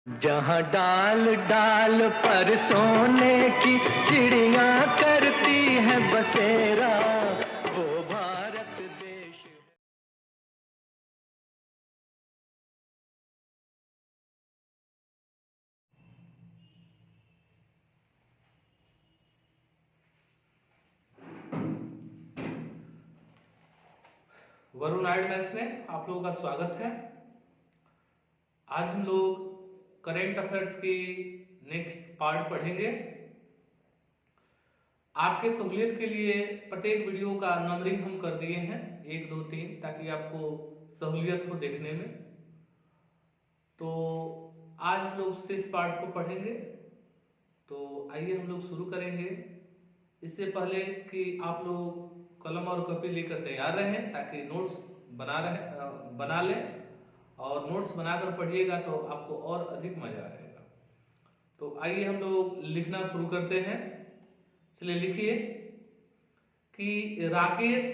जहाँ डाल डाल पर सोने की चिड़िया करती है बसेरा, वो भारत देश है। वरुण आर्ट मैथ्स में आप लोगों का स्वागत है। आज हम लोग करेंट अफेयर्स की नेक्स्ट पार्ट पढ़ेंगे। आपके सहूलियत के लिए प्रत्येक वीडियो का नंबरिंग हम कर दिए हैं 1, 2, 3, ताकि आपको सहूलियत हो देखने में। तो आज हम लोग शेष पार्ट को पढ़ेंगे। तो आइए हम लोग शुरू करेंगे। इससे पहले कि आप लोग कलम और कॉपी लेकर तैयार रहें ताकि नोट्स बना लें, और नोट्स बनाकर पढ़िएगा तो आपको और अधिक मजा आएगा। तो आइए हम लोग लिखना शुरू करते हैं। चलिए लिखिए कि राकेश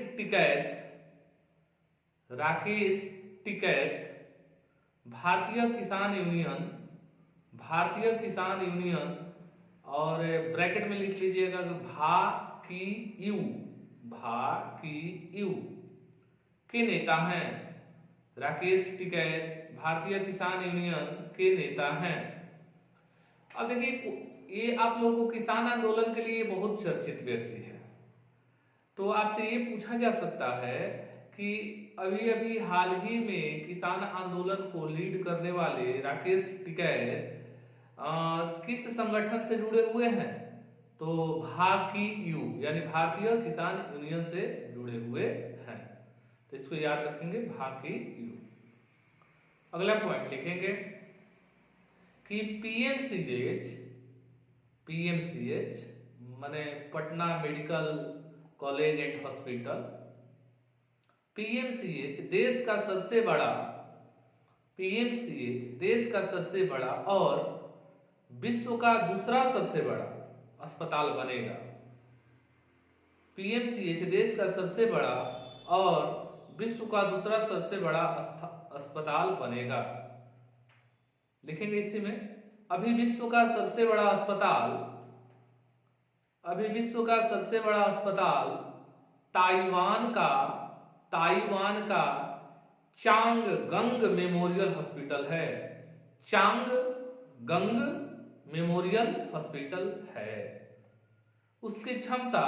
टिकैत भारतीय किसान यूनियन और ब्रैकेट में लिख लीजिएगा भा की यू के नेता हैं। राकेश टिकैत भारतीय किसान यूनियन के नेता हैं। अब देखिए, ये आप लोगों को किसान आंदोलन के लिए बहुत चर्चित व्यक्ति है। तो आपसे ये पूछा जा सकता है कि अभी अभी हाल ही में किसान आंदोलन को लीड करने वाले राकेश टिकैत किस संगठन से जुड़े हुए हैं? तो भाकीयू यानी भारतीय किसान यूनियन से जुड़े हुए हैं। तो इसको याद रखेंगे, भाकीयू। अगला पॉइंट लिखेंगे कि पीएमसीएच माने Patna medical college and hospital, PMCH देश का सबसे बड़ा और विश्व का दूसरा सबसे बड़ा अस्पताल बनेगा। पीएमसीएच देश का सबसे बड़ा और विश्व का दूसरा सबसे बड़ा अस्पताल बनेगा। लिखेंगे इसी में, अभी विश्व का सबसे बड़ा अस्पताल ताइवान का चांगगंग मेमोरियल हॉस्पिटल है। चांगगंग मेमोरियल हॉस्पिटल है। उसकी क्षमता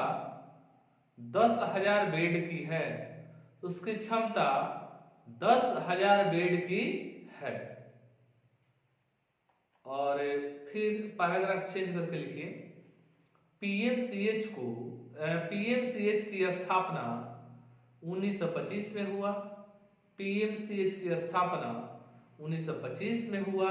10,000 बेड की है। उसकी क्षमता 10,000 बेड की है। और फिर पैराग्राफ चेंज करके लिखिए, पीएमसीएच की स्थापना 1925 में हुआ। पीएमसीएच की स्थापना 1925 में हुआ।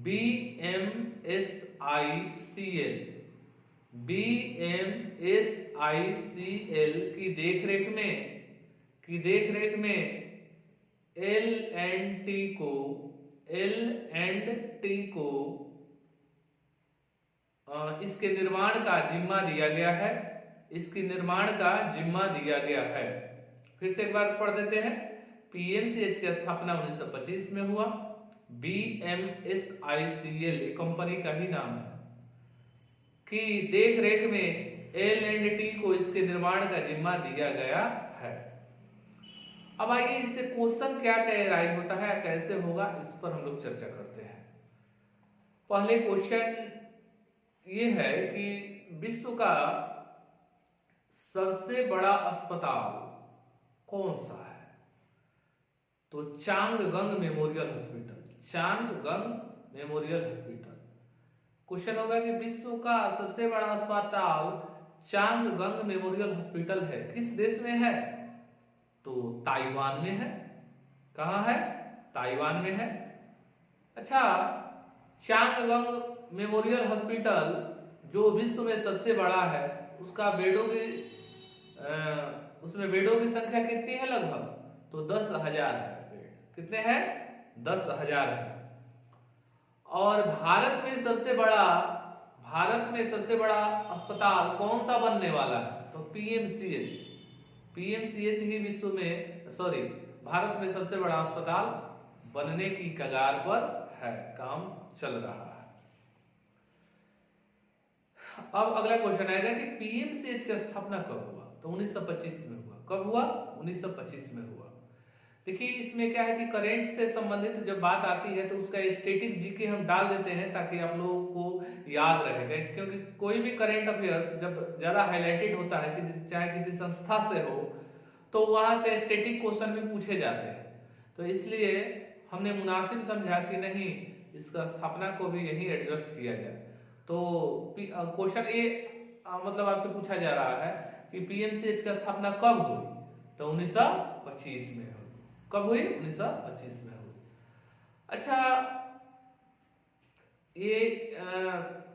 बीएमएसआईसीएल की देखरेख में एल एंड टी को इसके निर्माण का जिम्मा दिया गया है। फिर से एक बार पढ़ देते हैं। पीएमसीएच की स्थापना 1925 में हुआ। बीएमएसआईसीएल एक कंपनी का ही नाम है, कि देखरेख में एल&टी को इसके निर्माण का जिम्मा दिया गया है। अब आइए इससे क्वेश्चन क्या राइज होता है, कैसे होगा, इस पर हम लोग चर्चा करते हैं। पहले क्वेश्चन ये है कि विश्व का सबसे बड़ा अस्पताल कौन सा है? तो चांगगंग मेमोरियल हॉस्पिटल। क्वेश्चन होगा कि विश्व का सबसे बड़ा अस्पताल चांगगंग मेमोरियल हॉस्पिटल है, किस देश में है? तो ताइवान में है। कहां है? ताइवान में है। अच्छा, चांगगंग मेमोरियल हॉस्पिटल जो विश्व में सबसे बड़ा है, उसका उसमें बेडों की संख्या कितनी है? लगभग तो 10,000 है बेड। कितने हैं? 10,000 है। और भारत में सबसे बड़ा अस्पताल कौन सा बनने वाला है? तो पीएमसीएच ही भारत में सबसे बड़ा अस्पताल बनने की कगार पर है, काम चल रहा है। अब अगला क्वेश्चन आएगा कि पीएमसीएच की स्थापना कब हुआ? तो 1925 में हुआ। कब हुआ? 1925 में हुआ। देखिए इसमें क्या है कि करंट से संबंधित जब बात आती है तो उसका स्टैटिक जीके हम डाल देते हैं ताकि आप लोगों को याद रहेगा, क्योंकि कोई भी करंट अफेयर्स जब ज्यादा हाईलाइटेड होता है किसी, चाहे किसी संस्था से हो, तो वहां से स्टैटिक क्वेश्चन भी पूछे जाते हैं। तो इसलिए हमने मुनासिब समझा कि नहीं, इसका स्थापना को भी यही एडजस्ट किया जाए। तो क्वेश्चन ए मतलब आपसे पूछा जा रहा है कि पीएमसीएच की स्थापना कब हुई? तो 1925 में हुई। कब हुई? 1925 में हुई। अच्छा, ये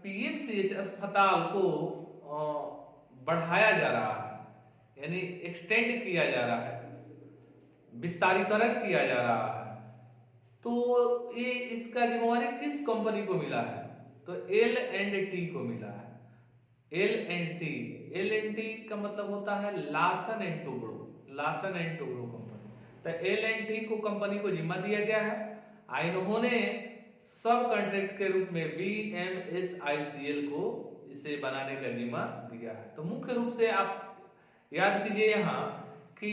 पीएमसीएच अस्पताल को बढ़ाया जा रहा है, यानी एक्सटेंड किया जा रहा है, विस्तारीकरण किया जा रहा है। तो ये इसका जिम्मेवारी किस कंपनी को मिला है? तो L&T को मिला है। L&T का मतलब होता है Larsen and Toubro, Larsen and Toubro company. तो L&T को कंपनी को जिम्मा दिया गया है। इन्होंने सब कॉन्ट्रैक्ट के रूप में BMSICL को इसे बनाने का जिम्मा दिया है। तो मुख्य रूप से आप याद कीजिए यहाँ कि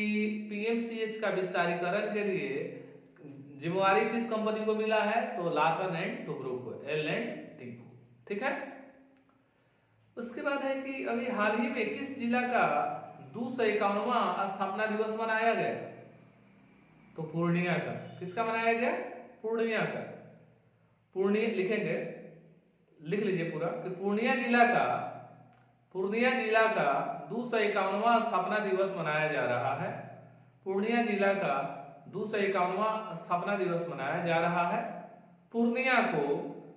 पीएमसीएच का विस्तारीकरण के लिए जिम्मेवारी किस कंपनी को मिला है? तो लार्सन एंड टुब्रो को, L&T को। ठीक है। उसके बाद है कि अभी हाल ही में किस जिला का 251वां स्थापना दिवस मनाया गया? तो पूर्णिया का। किसका मनाया गया? पूर्णिया का। पूर्णिया लिखेंगे, लिख लीजिए पूरा कि पूर्णिया जिला का 251वां स्थापना दिवस मनाया जा रहा है। पूर्णिया जिला का 251वां स्थापना दिवस मनाया जा रहा है। पूर्णिया को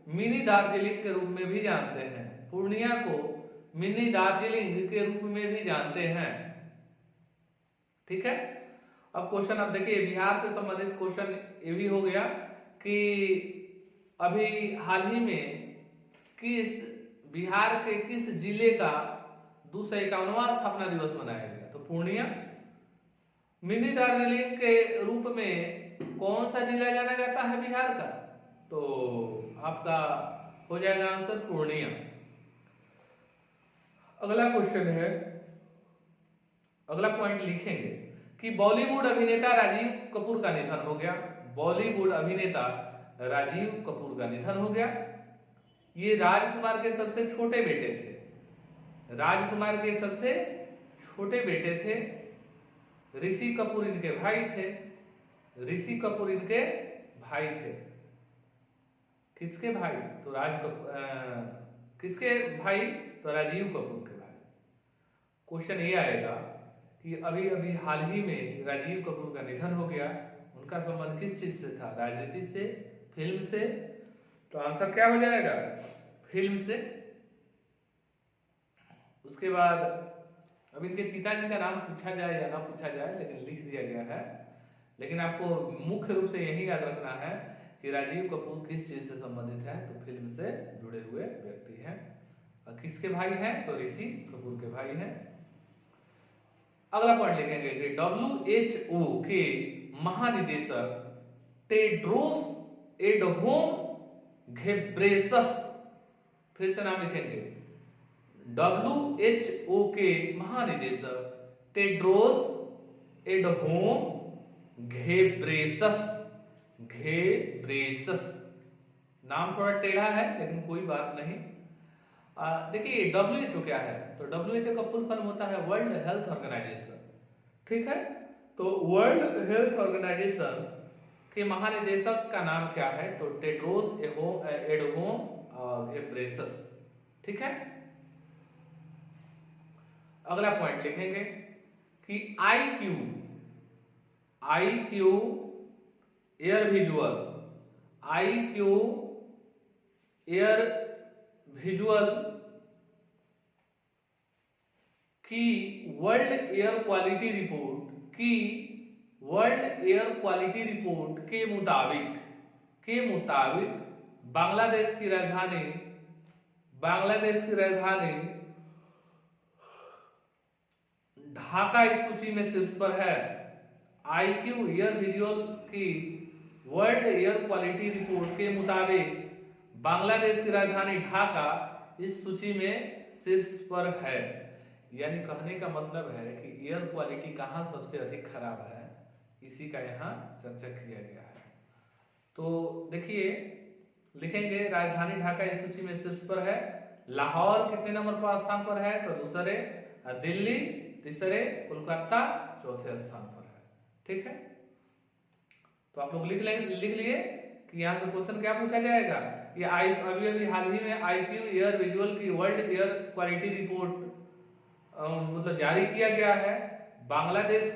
मिनी दार्जिलिंग के रूप में भी जानते हैं। पूर्णिया को मिनी दार्जिलिंग के रूप में भी जानते हैं। ठीक है। अब क्वेश्चन अब देखिए, बिहार से संबंधित क्वेश्चन ये भी हो गया कि अभी हाल ही में किस बिहार के किस जिले का 251वां स्थापना दिवस मनाया गया? तो पूर्णिया। मिनी दार्जिलिंग के रूप में कौन सा जिला जाना जाता है बिहार का? तो आपका हो जाएगा आंसर पूर्णिया। अगला क्वेश्चन है, अगला पॉइंट लिखेंगे कि बॉलीवुड अभिनेता राजीव कपूर का निधन हो गया। बॉलीवुड अभिनेता राजीव कपूर का निधन हो गया। ये राजकुमार के सबसे छोटे बेटे थे। राजकुमार के सबसे छोटे बेटे थे। ऋषि कपूर इनके भाई थे। ऋषि कपूर इनके भाई थे। किसके भाई? तो किसके भाई? तो राजीव कपूर के भाई। क्वेश्चन ये आएगा कि अभी अभी हाल ही में राजीव कपूर का निधन हो गया, उनका संबंध किस चीज से था? राजनीति से, फिल्म से? तो आंसर क्या हो जाएगा? फिल्म से। उसके बाद अब इनके पिताजी का नाम पूछा जाए या ना पूछा जाए, लेकिन लिख दिया गया है। लेकिन आपको मुख्य रूप से यही याद रखना है कि राजीव कपूर किस चीज से संबंधित है? तो फिल्म से जुड़े हुए व्यक्ति हैं। और किसके भाई हैं? तो ऋषि कपूर के भाई हैं। अगला पॉइंट लिखेंगे कि WHO के महानिदेशक टेड्रोस एडहोम घेब्रेसस, फिर से नाम लिखेंगे, WHO के महानिदेशक टेड्रोस एडहोम घेब्रेसस। घेब्रेसस नाम थोड़ा टेढ़ा है लेकिन कोई बात नहीं। देखिए WHO क्या है? तो WHO का फुल फॉर्म होता है वर्ल्ड हेल्थ ऑर्गेनाइजेशन। ठीक है। तो वर्ल्ड हेल्थ ऑर्गेनाइजेशन के महानिदेशक का नाम क्या है? तो टेड्रोस एडहोम घेब्रेसस। ठीक है। अगला पॉइंट लिखेंगे कि IQ air visual, IQ air visual की वर्ल्ड एयर क्वालिटी रिपोर्ट के मुताबिक बांग्लादेश की राजधानी ढाका इस सूची में शीर्ष पर है। IQ एयर विजुअल की वर्ल्ड एयर क्वालिटी रिपोर्ट के मुताबिक बांग्लादेश की राजधानी ढाका इस सूची में शीर्ष पर है। यानी कहने का मतलब है कि एयर क्वालिटी कहाँ सबसे अधिक खराब है, इसी का यहाँ चर्चा किया गया है। तो देखिए लिखेंगे राजधानी ढाका इस सूची में शीर्ष पर है। लाहौर कितने नंबर पर स्थान पर है, तो दूसरे, दिल्ली तीसरे, कोलकाता चौथे स्थान पर है। ठीक है, तो आप लोग लिख लिए कि यहाँ से क्वेश्चन क्या पूछा जाएगा। ये अभी हाल ही में IQ एयर विजुअल की वर्ल्ड एयर क्वालिटी रिपोर्ट मतलब जारी किया गया है। बांग्लादेश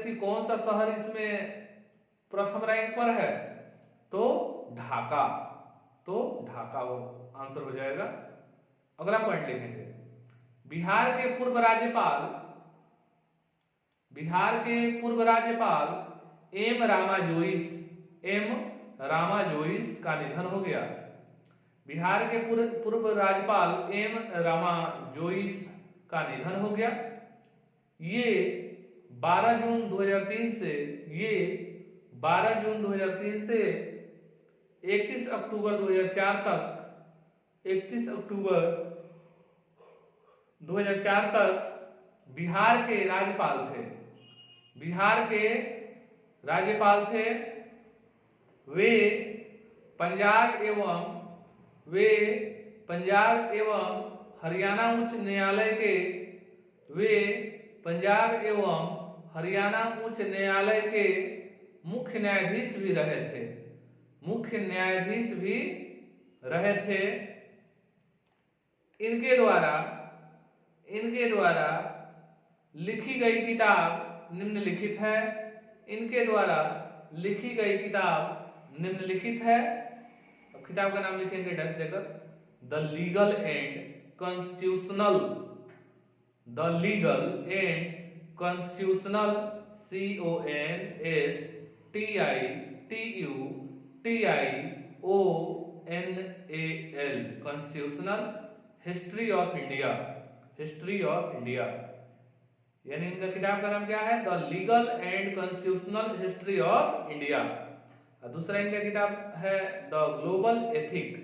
की कौन सा शहर इसमें प्रथम रैंक पर है, तो ढाका। तो ढाका वो आंसर हो जाएगा। अगला पॉइंट लिखेंगे, बिहार के पूर्व राज्यपाल एम रामा जोइस का निधन हो गया। बिहार के पूर्व राज्यपाल एम रामा जोइस का निधन हो गया। ये 12 जून 2003 से 31 अक्टूबर 2004 तक बिहार के राज्यपाल थे। वे पंजाब एवं हरियाणा उच्च न्यायालय के मुख्य न्यायाधीश भी रहे थे। इनके द्वारा लिखी गई किताब निम्नलिखित है। अब किताब का नाम लिखेंगे डैश देकर, the legal and constitutional constitutional history of India. यानी इनका किताब का नाम क्या है, the legal and constitutional history of India. दूसरा इनका किताब है द ग्लोबल एथिक।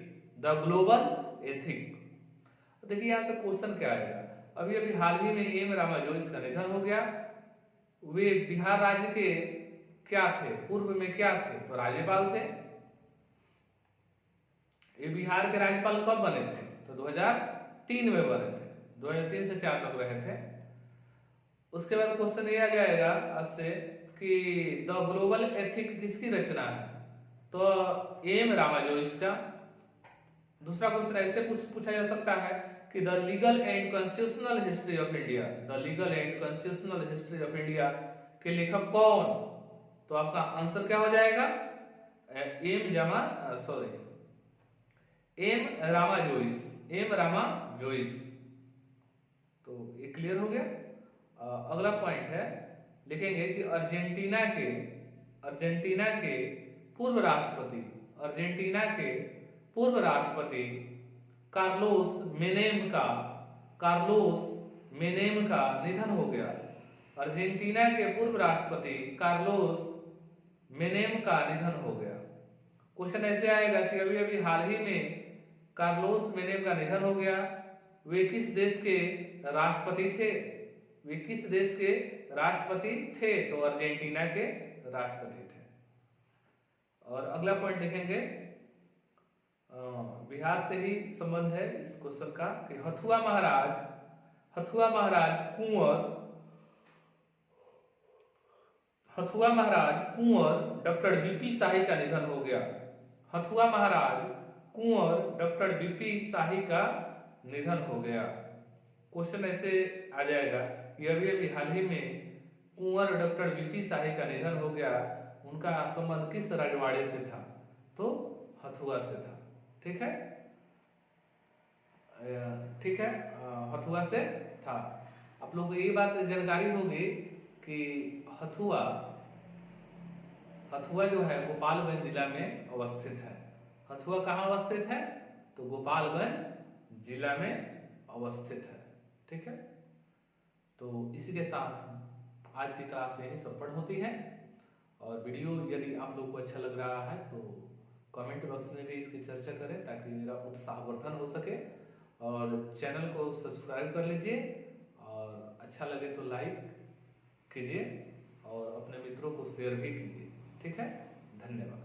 देखिए यहाँ से क्वेश्चन क्या आएगा। अभी हाल ही में एम रामा जोइस का निधन हो गया। वे बिहार राज्य के क्या थे, पूर्व में क्या थे, तो राज्यपाल थे। ये बिहार के राज्यपाल कब बने थे, तो 2003 में बने थे। 2003 से 4 तक रहे थे। उसके बाद क्वेश्चन ये आ जाएगा आपसे कि द ग्लोबल एथिक किसकी रचना है, तो एम रामा जोइस का। दूसरा क्वेश्चन ऐसे पूछा जा सकता है कि the legal and constitutional history of India के लेखक कौन, तो आपका आंसर क्या हो जाएगा, एम रामा जोइस। तो ये क्लियर हो गया। अगला पॉइंट है, लिखेंगे कि अर्जेंटीना के पूर्व राष्ट्रपति कार्लोस मेनेम का निधन हो गया। अर्जेंटीना के पूर्व राष्ट्रपति कार्लोस मेनेम का निधन हो गया। क्वेश्चन ऐसे आएगा कि अभी हाल ही में कार्लोस मेनेम का निधन हो गया। वे किस देश के राष्ट्रपति थे, तो अर्जेंटीना के राष्ट्रपति थे। और अगला पॉइंट लिखेंगे, बिहार से ही संबंध है इस क्वेश्चन का, कि हथुआ महाराज कुंवर डॉक्टर बीपी शाही का निधन हो गया। हथुआ महाराज कुंवर डॉक्टर बीपी शाही का निधन हो गया। क्वेश्चन ऐसे आ जाएगा कि अभी हाल ही में कुंवर डॉक्टर बीपी शाही का निधन हो गया। उनका संबंध किस रजवाड़े से था, तो हथुआ से था। ठीक है, हथुआ से था। आप लोगों को ये बात जानकारी होगी कि हथुआ जो है गोपालगंज जिला में अवस्थित है। हथुआ कहाँ अवस्थित है, तो गोपालगंज जिला में अवस्थित है। ठीक है, तो इसी के साथ आज की क्लास यही संपन्न होती है। और वीडियो यदि आप लोग को अच्छा लग रहा है तो कमेंट बॉक्स में भी इसकी चर्चा करें ताकि मेरा उत्साहवर्धन हो सके। और चैनल को सब्सक्राइब कर लीजिए और अच्छा लगे तो लाइक कीजिए और अपने मित्रों को शेयर भी कीजिए। ठीक है, धन्यवाद।